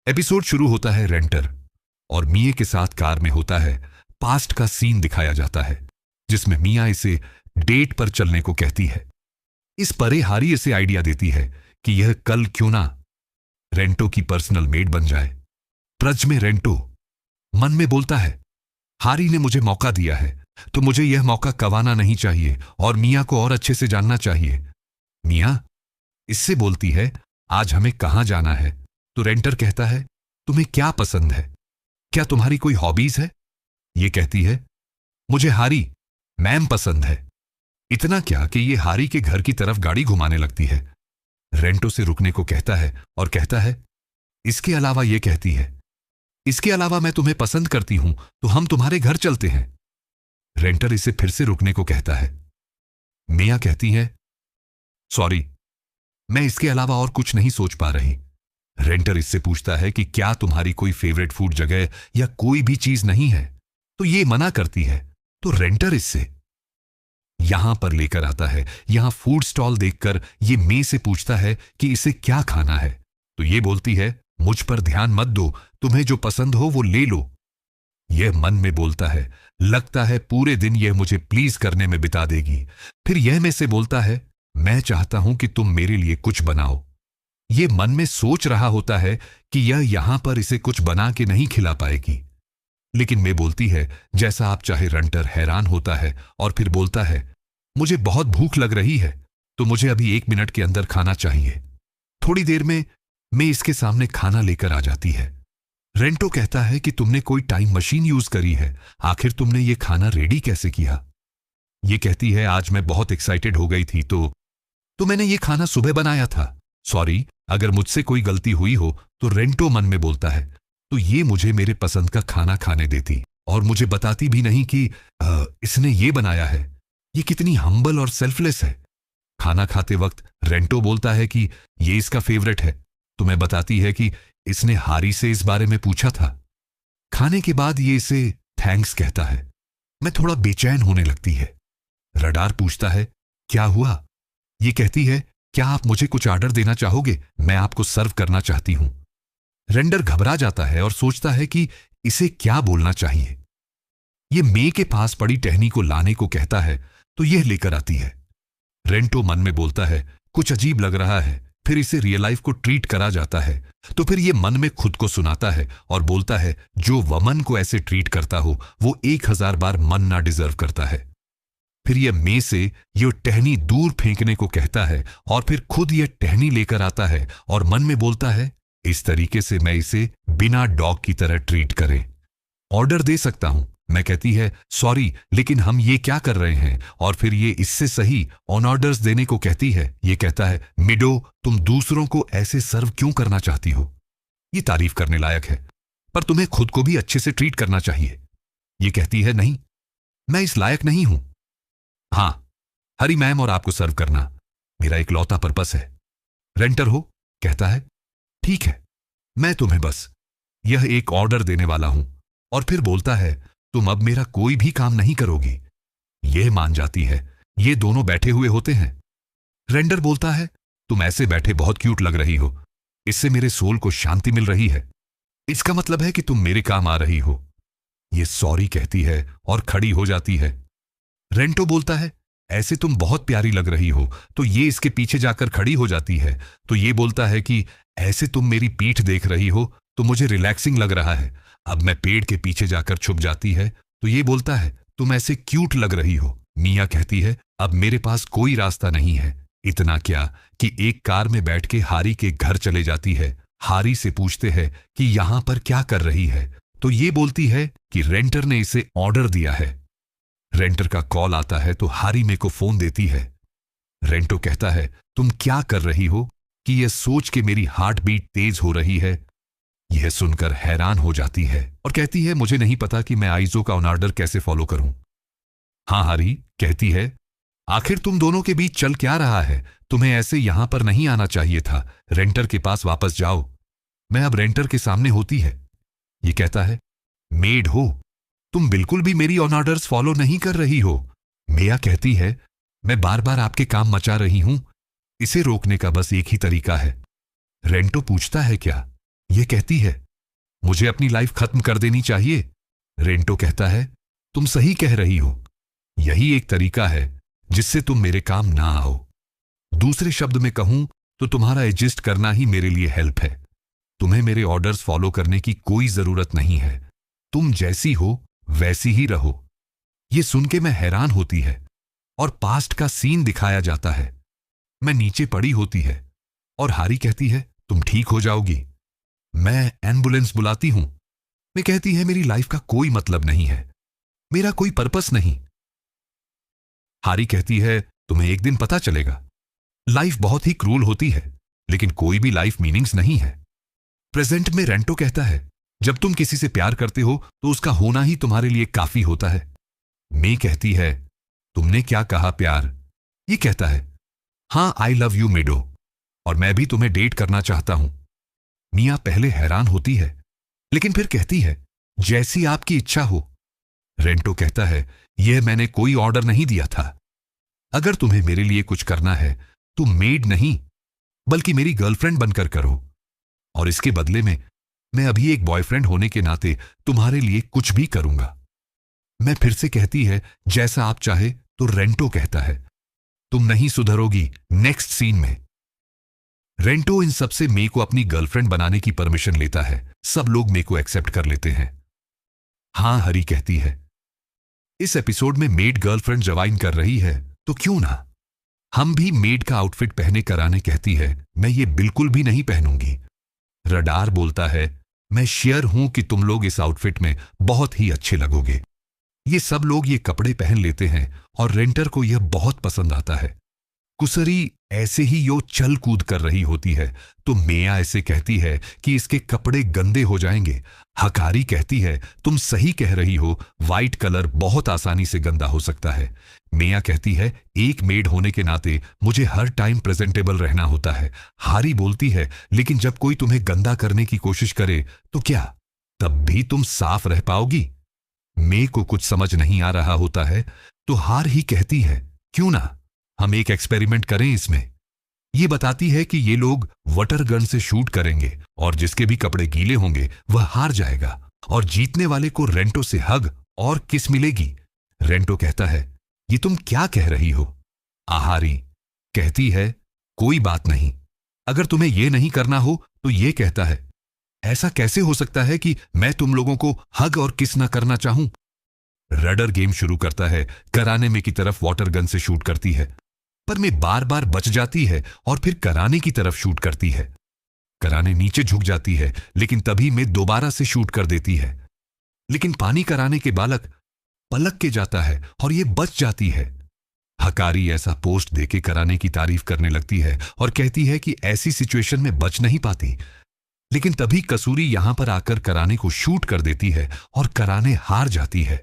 Episode शुरू होता है रेंटर और मिया के साथ कार में होता है। पास्ट का सीन दिखाया जाता है जिसमें मिया इसे डेट पर चलने को कहती है। इस परे हारी इसे आइडिया देती है कि यह कल क्यों ना रेंटो की पर्सनल मेड बन जाए। प्रज में रेंटो मन में बोलता है, हारी ने मुझे मौका दिया है तो मुझे यह मौका गंवाना नहीं चाहिए और मिया को और अच्छे से जानना चाहिए। मिया इससे बोलती है, आज हमें कहां जाना है? तो रेंटर कहता है, तुम्हें क्या पसंद है? क्या तुम्हारी कोई हॉबीज है? ये कहती है, मुझे हारी मैम पसंद है। इतना क्या कि ये हारी के घर की तरफ गाड़ी घुमाने लगती है। रेंटो से रुकने को कहता है और कहता है, इसके अलावा ये कहती है, इसके अलावा मैं तुम्हें पसंद करती हूं तो हम तुम्हारे घर चलते हैं। रेंटर इसे फिर से रुकने को कहता है। मिया कहती है, सॉरी, मैं इसके अलावा और कुछ नहीं सोच पा रही। रेंटर इससे पूछता है कि क्या तुम्हारी कोई फेवरेट फूड जगह या कोई भी चीज नहीं है? तो ये मना करती है। तो रेंटर इससे यहां पर लेकर आता है। यहां फूड स्टॉल देखकर ये मे से पूछता है कि इसे क्या खाना है। तो ये बोलती है, मुझ पर ध्यान मत दो, तुम्हें जो पसंद हो वो ले लो। यह मन में बोलता है, लगता है पूरे दिन यह मुझे प्लीज करने में बिता देगी। फिर यह में से बोलता है, मैं चाहता हूं कि तुम मेरे लिए कुछ बनाओ। यह मन में सोच रहा होता है कि यह यहां पर इसे कुछ बना के नहीं खिला पाएगी, लेकिन मैं बोलती है, जैसा आप चाहे। रेंटर हैरान होता है और फिर बोलता है, मुझे बहुत भूख लग रही है तो मुझे अभी 1 मिनट के अंदर खाना चाहिए। थोड़ी देर में मैं इसके सामने खाना लेकर आ जाती है। रेंटो कहता है कि तुमने कोई टाइम मशीन यूज करी है, आखिर तुमने ये खाना रेडी कैसे किया? ये कहती है, आज मैं बहुत एक्साइटेड हो गई थी तो मैंने ये खाना सुबह बनाया था। सॉरी, अगर मुझसे कोई गलती हुई हो। तो रेंटो मन में बोलता है, तो ये मुझे मेरे पसंद का खाना खाने देती और मुझे बताती भी नहीं कि इसने ये बनाया है। ये कितनी हम्बल और सेल्फलेस है। खाना खाते वक्त रेंटो बोलता है कि ये इसका फेवरेट है, तो मैं बताती है कि इसने हारी से इस बारे में पूछा था। खाने के बाद ये इसे थैंक्स कहता है। मैं थोड़ा बेचैन होने लगती है। रडार पूछता है, क्या हुआ? ये कहती है, क्या आप मुझे कुछ ऑर्डर देना चाहोगे? मैं आपको सर्व करना चाहती हूं। रेंडर घबरा जाता है और सोचता है कि इसे क्या बोलना चाहिए। ये मे के पास पड़ी टहनी को लाने को कहता है तो यह लेकर आती है। रेंटो मन में बोलता है, कुछ अजीब लग रहा है। फिर इसे रियल लाइफ को ट्रीट करा जाता है तो फिर यह मन में खुद को सुनाता है और बोलता है, जो वमन को ऐसे ट्रीट करता हो वो 1000 बार मन ना डिजर्व करता है। फिर यह मे से यह टहनी दूर फेंकने को कहता है और फिर खुद यह टहनी लेकर आता है और मन में बोलता है, इस तरीके से मैं इसे बिना डॉग की तरह ट्रीट करें। ऑर्डर दे सकता हूं। मैं कहती है, सॉरी, लेकिन हम ये क्या कर रहे हैं? और फिर ये इससे सही ऑन ऑर्डर्स देने को कहती है। ये कहता है, मिडो, तुम दूसरों को ऐसे सर्व क्यों करना चाहती हो? ये तारीफ करने लायक है, पर तुम्हें खुद को भी अच्छे से ट्रीट करना चाहिए। ये कहती है, नहीं, मैं इस लायक नहीं हूं। हां, हरी मैम और आपको सर्व करना मेरा इकलौता पर्पस है। रेंटर हो कहता है, ठीक है, मैं तुम्हें बस यह एक ऑर्डर देने वाला हूं। और फिर बोलता है, तुम अब मेरा कोई भी काम नहीं करोगी। यह मान जाती है। ये दोनों बैठे हुए होते हैं। रेंडर बोलता है, तुम ऐसे बैठे बहुत क्यूट लग रही हो, इससे मेरे सोल को शांति मिल रही है। इसका मतलब है कि तुम मेरे काम आ रही हो। यह सॉरी कहती है और खड़ी हो जाती है। रेंटो बोलता है, ऐसे तुम बहुत प्यारी लग रही हो। तो ये इसके पीछे जाकर खड़ी हो जाती है। तो ये बोलता है कि ऐसे तुम मेरी पीठ देख रही हो तो मुझे रिलैक्सिंग लग रहा है। अब मैं पेड़ के पीछे जाकर छुप जाती है। तो ये बोलता है, तुम ऐसे क्यूट लग रही हो। मिया कहती है, अब मेरे पास कोई रास्ता नहीं है। इतना क्या कि एक कार में बैठ के हारी के घर चले जाती है। हारी से पूछते हैं कि यहां पर क्या कर रही है। तो ये बोलती है कि रेंटर ने इसे ऑर्डर दिया है। रेंटर का कॉल आता है तो हारी मे को फोन देती है। रेंटो कहता है, तुम क्या कर रही हो? कि यह सोच के मेरी हार्ट बीट तेज हो रही है। यह सुनकर हैरान हो जाती है और कहती है, मुझे नहीं पता कि मैं आइजो का ऑन ऑर्डर कैसे फॉलो करूं। हां, हारी कहती है, आखिर तुम दोनों के बीच चल क्या रहा है? तुम्हें ऐसे यहां पर नहीं आना चाहिए था। रेंटर के पास वापस जाओ। मैं अब रेंटर के सामने होती है। यह कहता है, मेड हो, तुम बिल्कुल भी मेरी ऑन ऑर्डर्स फॉलो नहीं कर रही हो। मिया कहती है, मैं बार बार आपके काम मचा रही हूं। इसे रोकने का बस एक ही तरीका है। रेंटो पूछता है, क्या? ये कहती है, मुझे अपनी लाइफ खत्म कर देनी चाहिए। रेंटो कहता है, तुम सही कह रही हो। यही एक तरीका है जिससे तुम मेरे काम ना आओ। दूसरे शब्द में कहूं तो तुम्हारा एडजस्ट करना ही मेरे लिए हेल्प है। तुम्हें मेरे ऑर्डर्स फॉलो करने की कोई जरूरत नहीं है। तुम जैसी हो वैसी ही रहो। ये सुन के मैं हैरान होती है और पास्ट का सीन दिखाया जाता है। मैं नीचे पड़ी होती है और हारी कहती है, तुम ठीक हो जाओगी। मैं एम्बुलेंस बुलाती हूं। मैं कहती है, मेरी लाइफ का कोई मतलब नहीं है, मेरा कोई पर्पस नहीं। हारी कहती है, तुम्हें एक दिन पता चलेगा। लाइफ बहुत ही क्रूल होती है, लेकिन कोई भी लाइफ मीनिंग्स नहीं है। प्रेजेंट में रेंटो कहता है, जब तुम किसी से प्यार करते हो तो उसका होना ही तुम्हारे लिए काफी होता है। मे कहती है, तुमने क्या कहा प्यार? ये कहता है, हां, आई लव यू मेडो, और मैं भी तुम्हें डेट करना चाहता हूं। मिया पहले हैरान होती है, लेकिन फिर कहती है, जैसी आपकी इच्छा हो। रेंटो कहता है, यह मैंने कोई ऑर्डर नहीं दिया था। अगर तुम्हें मेरे लिए कुछ करना है तो मेड नहीं बल्कि मेरी गर्लफ्रेंड बनकर करो, और इसके बदले में मैं अभी एक बॉयफ्रेंड होने के नाते तुम्हारे लिए कुछ भी करूंगा। मैं फिर से कहती है, जैसा आप चाहे। तो रेंटो कहता है, तुम नहीं सुधरोगी। नेक्स्ट सीन में रेंटो इन सबसे मे को अपनी गर्लफ्रेंड बनाने की परमिशन लेता है। सब लोग मे को एक्सेप्ट कर लेते हैं। हां, हरी कहती है, इस एपिसोड में मेड गर्लफ्रेंड ज्वाइन कर रही है तो क्यों ना हम भी मेड का आउटफिट पहने कराने। कहती है, मैं ये बिल्कुल भी नहीं पहनूंगी। रडार बोलता है, मैं श्योर हूं कि तुम लोग इस आउटफिट में बहुत ही अच्छे लगोगे। ये सब लोग ये कपड़े पहन लेते हैं और रेंटर को यह बहुत पसंद आता है। कुसरी ऐसे ही यो चल कूद कर रही होती है तो मेया ऐसे कहती है कि इसके कपड़े गंदे हो जाएंगे। हकारी कहती है, तुम सही कह रही हो, वाइट कलर बहुत आसानी से गंदा हो सकता है। मेया कहती है, एक मेड होने के नाते मुझे हर टाइम प्रेजेंटेबल रहना होता है। हारी बोलती है, लेकिन जब कोई तुम्हें गंदा करने की कोशिश करे तो क्या तब भी तुम साफ रह पाओगी? मे को कुछ समझ नहीं आ रहा होता है तो हार ही कहती है, क्यों ना हम एक एक्सपेरिमेंट करें इसमें। ये बताती है कि ये लोग वाटर गन से शूट करेंगे और जिसके भी कपड़े गीले होंगे वह हार जाएगा और जीतने वाले को रेंटो से हग और किस मिलेगी। रेंटो कहता है, ये तुम क्या कह रही हो? आहारी कहती है, कोई बात नहीं, अगर तुम्हें यह नहीं करना हो तो यह कहता है, ऐसा कैसे हो सकता है कि मैं तुम लोगों को हग और किस ना करना चाहूं। रडर गेम शुरू करता है। कराने में की तरफ वाटर गन से शूट करती है, पर मैं बार बार बच जाती है और फिर कराने की तरफ शूट करती है। कराने नीचे झुक जाती है, लेकिन तभी मैं दोबारा से शूट कर देती है। लेकिन पानी कराने के बालक पलक के जाता है और यह बच जाती है। हकारी ऐसा पोस्ट देके कराने की तारीफ करने लगती है और कहती है कि ऐसी सिचुएशन में बच नहीं पाती। लेकिन तभी कसूरी यहां पर आकर कराने को शूट कर देती है और कराने हार जाती है।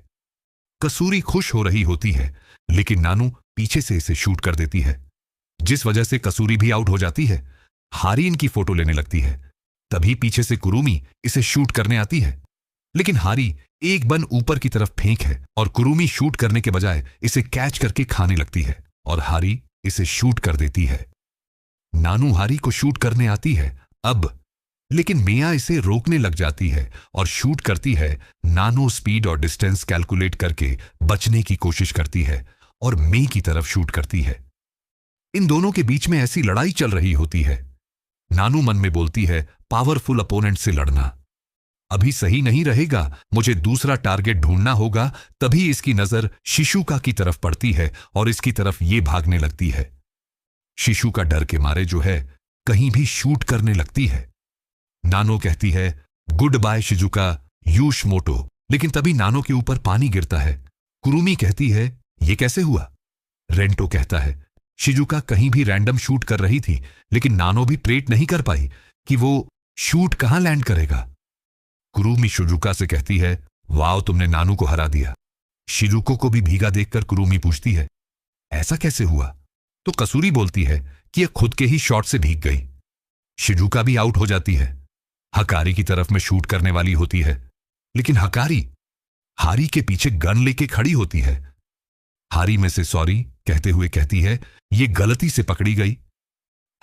कसूरी खुश हो रही होती है, लेकिन नानू पीछे से इसे शूट कर देती है, जिस वजह से कसूरी भी आउट हो जाती है। हारी इनकी फोटो लेने लगती है। तभी पीछे से कुरुमी इसे शूट करने आती है, लेकिन हारी एक बन ऊपर की तरफ फेंक है और कुरुमी शूट करने के बजाय इसे कैच करके खाने लगती है और हारी इसे शूट कर देती है। नानू हारी को शूट करने आती है अब, लेकिन मिया इसे रोकने लग जाती है और शूट करती है। नानो स्पीड और डिस्टेंस कैलकुलेट करके बचने की कोशिश करती है और मे की तरफ शूट करती है। इन दोनों के बीच में ऐसी लड़ाई चल रही होती है। नानू मन में बोलती है, पावरफुल अपोनेंट से लड़ना अभी सही नहीं रहेगा, मुझे दूसरा टारगेट ढूंढना होगा। तभी इसकी नजर शिशुका की तरफ पड़ती है और इसकी तरफ ये भागने लगती है। शिशुका डर के मारे जो है कहीं भी शूट करने लगती है। नानो कहती है, गुड बाय शिजुका, यूश मोटो, लेकिन तभी नानो के ऊपर पानी गिरता है। कुरुमी कहती है, यह कैसे हुआ? रेंटो कहता है, शिजुका कहीं भी रैंडम शूट कर रही थी, लेकिन नानो भी ट्रेट नहीं कर पाई कि वो शूट कहां लैंड करेगा। कुरुमी शिजुका से कहती है, वाओ, तुमने नानू को हरा दिया। शिजुको को भी भीगा देखकर कुरुमी पूछती है, ऐसा कैसे हुआ? तो कसूरी बोलती है कि यह खुद के ही शॉट से भीग गई। शिजुका भी आउट हो जाती है। हकारी की तरफ में शूट करने वाली होती है, लेकिन हकारी हारी के पीछे गन लेके खड़ी होती है। हारी में से सॉरी कहते हुए कहती है, यह गलती से पकड़ी गई।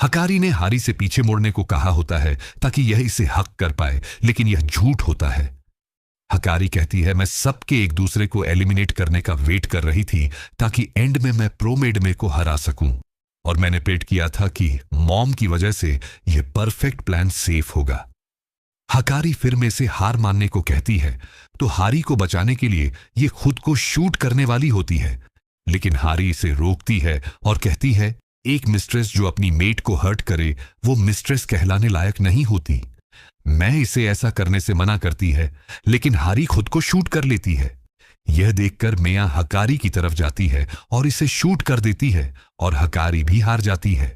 हकारी ने हारी से पीछे मुड़ने को कहा होता है ताकि यह इसे हक कर पाए, लेकिन यह झूठ होता है। हकारी कहती है, मैं सबके एक दूसरे को एलिमिनेट करने का वेट कर रही थी ताकि एंड में मैं प्रोमेडमे को हरा सकूं, और मैंने पेट किया था कि मॉम की वजह से यह परफेक्ट प्लान सेफ होगा। हकारी फिर में से हार मानने को कहती है तो हारी को बचाने के लिए यह खुद को शूट करने वाली होती है, लेकिन हारी इसे रोकती है और कहती है, एक मिस्ट्रेस जो अपनी मेट को हर्ट करे वो मिस्ट्रेस कहलाने लायक नहीं होती। मैं इसे ऐसा करने से मना करती है, लेकिन हारी खुद को शूट कर लेती है। यह देखकर मिया हकारी की तरफ जाती है और इसे शूट कर देती है और हकारी भी हार जाती है।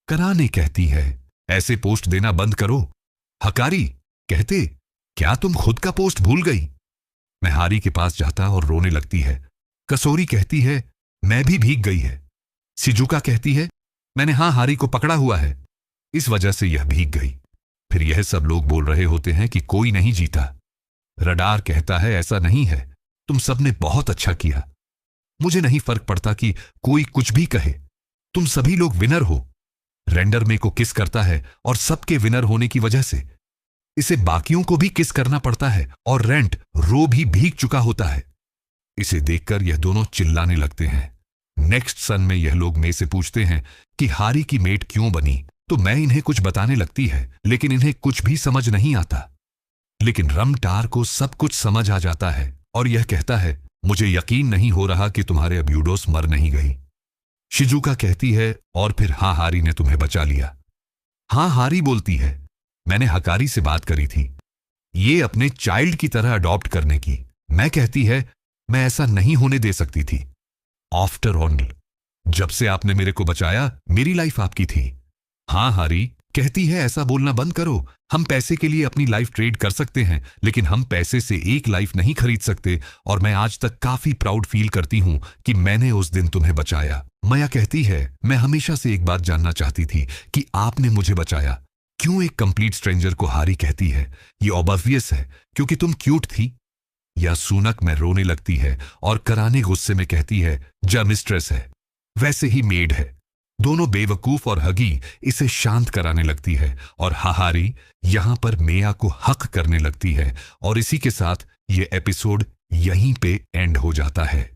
कराने कहती है, ऐसे पोस्ट देना बंद करो। हकारी कहते, क्या तुम खुद का पोस्ट भूल गई? मैं हारी के पास जाता और रोने लगती है। कसोरी कहती है, मैं भी भीग गई है। शिजुका कहती है, मैंने हारी को पकड़ा हुआ है, इस वजह से यह भीग गई। फिर यह सब लोग बोल रहे होते हैं कि कोई नहीं जीता। रडार कहता है, ऐसा नहीं है, तुम सबने बहुत अच्छा किया। मुझे नहीं फर्क पड़ता कि कोई कुछ भी कहे, तुम सभी लोग विनर हो। रेंडर मे को किस करता है और सबके विनर होने की वजह से इसे बाकियों को भी किस करना पड़ता है, और रेंट रो भी भीग चुका होता है। इसे देखकर यह दोनों चिल्लाने लगते हैं। नेक्स्ट सन में यह लोग मे से पूछते हैं कि हारी की मेट क्यों बनी, तो मैं इन्हें कुछ बताने लगती है, लेकिन इन्हें कुछ भी समझ नहीं आता। लेकिन रमटार को सब कुछ समझ आ जाता है और यह कहता है, मुझे यकीन नहीं हो रहा कि तुम्हारे अब्यूडोस मर नहीं गई। शिजुका कहती है, और फिर हारी ने तुम्हें बचा लिया। हारी बोलती है, मैंने हकारी से बात करी थी, ये अपने चाइल्ड की तरह अडॉप्ट करने की। मैं कहती है, मैं ऐसा नहीं होने दे सकती थी। आफ्टर ऑल, जब से आपने मेरे को बचाया, मेरी लाइफ आपकी थी। हारी कहती है, ऐसा बोलना बंद करो। हम पैसे के लिए अपनी लाइफ ट्रेड कर सकते हैं, लेकिन हम पैसे से एक लाइफ नहीं खरीद सकते, और मैं आज तक काफी प्राउड फील करती हूं कि मैंने उस दिन तुम्हें बचाया। मया कहती है, मैं हमेशा से एक बात जानना चाहती थी कि आपने मुझे बचाया। क्यों एक कंप्लीट स्ट्रेंजर को? हारी कहती है, ये ऑब्वियस है, क्योंकि तुम क्यूट थी। या सूनक में रोने लगती है और कराने गुस्से में कहती है, जा मिस्ट्रेस है वैसे ही मेड है। दोनों बेवकूफ और हगी इसे शांत कराने लगती है, और हारी यहां पर मेया को हक करने लगती है, और इसी के साथ ये एपिसोड यहीं पे एंड हो जाता है।